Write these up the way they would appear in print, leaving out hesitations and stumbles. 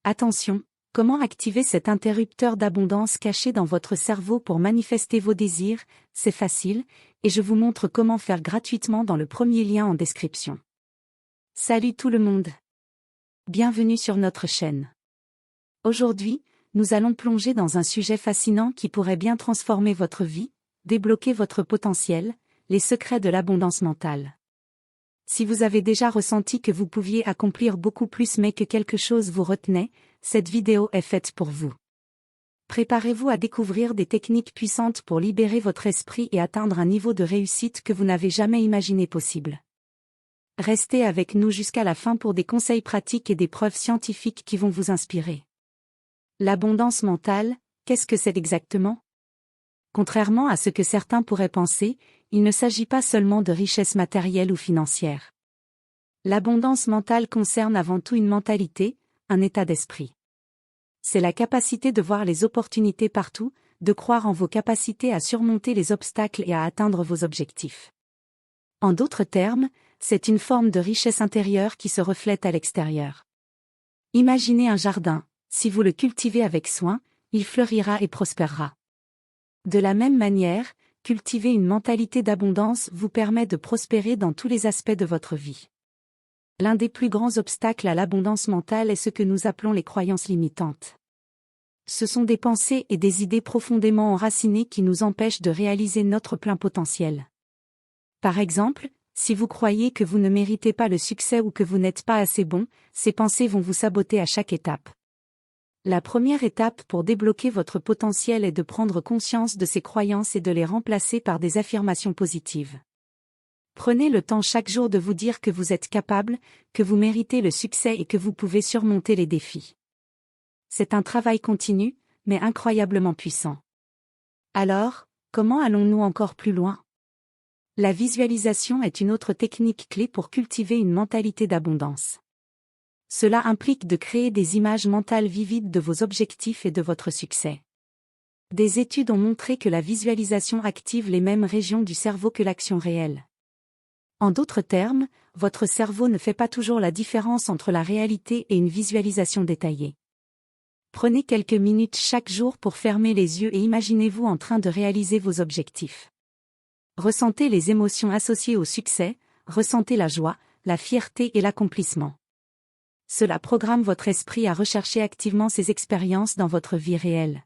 Attention, comment activer cet interrupteur d'abondance caché dans votre cerveau pour manifester vos désirs? C'est facile, et je vous montre comment faire gratuitement dans le premier lien en description. Salut tout le monde! Bienvenue sur notre chaîne. Aujourd'hui, nous allons plonger dans un sujet fascinant qui pourrait bien transformer votre vie, débloquer votre potentiel, les secrets de l'abondance mentale. Si vous avez déjà ressenti que vous pouviez accomplir beaucoup plus mais que quelque chose vous retenait, cette vidéo est faite pour vous. Préparez-vous à découvrir des techniques puissantes pour libérer votre esprit et atteindre un niveau de réussite que vous n'avez jamais imaginé possible. Restez avec nous jusqu'à la fin pour des conseils pratiques et des preuves scientifiques qui vont vous inspirer. L'abondance mentale, qu'est-ce que c'est exactement? Contrairement à ce que certains pourraient penser, il ne s'agit pas seulement de richesse matérielle ou financière. L'abondance mentale concerne avant tout une mentalité, un état d'esprit. C'est la capacité de voir les opportunités partout, de croire en vos capacités à surmonter les obstacles et à atteindre vos objectifs. En d'autres termes, c'est une forme de richesse intérieure qui se reflète à l'extérieur. Imaginez un jardin, si vous le cultivez avec soin, il fleurira et prospérera. De la même manière, cultiver une mentalité d'abondance vous permet de prospérer dans tous les aspects de votre vie. L'un des plus grands obstacles à l'abondance mentale est ce que nous appelons les croyances limitantes. Ce sont des pensées et des idées profondément enracinées qui nous empêchent de réaliser notre plein potentiel. Par exemple, si vous croyez que vous ne méritez pas le succès ou que vous n'êtes pas assez bon, ces pensées vont vous saboter à chaque étape. La première étape pour débloquer votre potentiel est de prendre conscience de ces croyances et de les remplacer par des affirmations positives. Prenez le temps chaque jour de vous dire que vous êtes capable, que vous méritez le succès et que vous pouvez surmonter les défis. C'est un travail continu, mais incroyablement puissant. Alors, comment allons-nous encore plus loin? La visualisation est une autre technique clé pour cultiver une mentalité d'abondance. Cela implique de créer des images mentales vivides de vos objectifs et de votre succès. Des études ont montré que la visualisation active les mêmes régions du cerveau que l'action réelle. En d'autres termes, votre cerveau ne fait pas toujours la différence entre la réalité et une visualisation détaillée. Prenez quelques minutes chaque jour pour fermer les yeux et imaginez-vous en train de réaliser vos objectifs. Ressentez les émotions associées au succès, ressentez la joie, la fierté et l'accomplissement. Cela programme votre esprit à rechercher activement ces expériences dans votre vie réelle.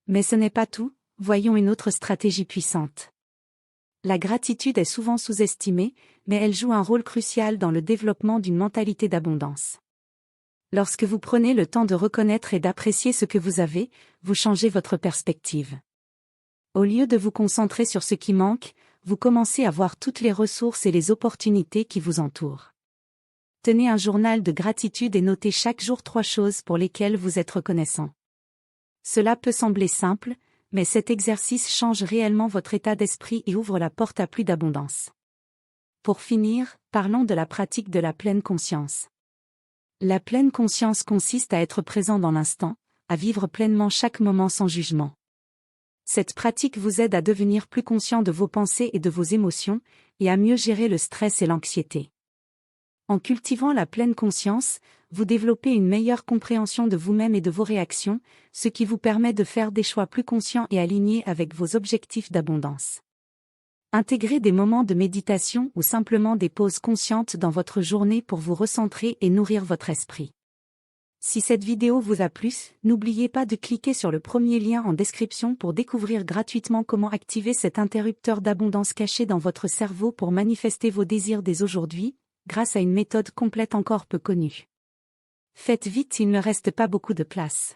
Mais ce n'est pas tout, voyons une autre stratégie puissante. La gratitude est souvent sous-estimée, mais elle joue un rôle crucial dans le développement d'une mentalité d'abondance. Lorsque vous prenez le temps de reconnaître et d'apprécier ce que vous avez, vous changez votre perspective. Au lieu de vous concentrer sur ce qui manque, vous commencez à voir toutes les ressources et les opportunités qui vous entourent. Tenez un journal de gratitude et notez chaque jour 3 choses pour lesquelles vous êtes reconnaissant. Cela peut sembler simple, mais cet exercice change réellement votre état d'esprit et ouvre la porte à plus d'abondance. Pour finir, parlons de la pratique de la pleine conscience. La pleine conscience consiste à être présent dans l'instant, à vivre pleinement chaque moment sans jugement. Cette pratique vous aide à devenir plus conscient de vos pensées et de vos émotions, et à mieux gérer le stress et l'anxiété. En cultivant la pleine conscience, vous développez une meilleure compréhension de vous-même et de vos réactions, ce qui vous permet de faire des choix plus conscients et alignés avec vos objectifs d'abondance. Intégrez des moments de méditation ou simplement des pauses conscientes dans votre journée pour vous recentrer et nourrir votre esprit. Si cette vidéo vous a plu, n'oubliez pas de cliquer sur le premier lien en description pour découvrir gratuitement comment activer cet interrupteur d'abondance caché dans votre cerveau pour manifester vos désirs dès aujourd'hui, grâce à une méthode complète encore peu connue. Faites vite, il ne reste pas beaucoup de place.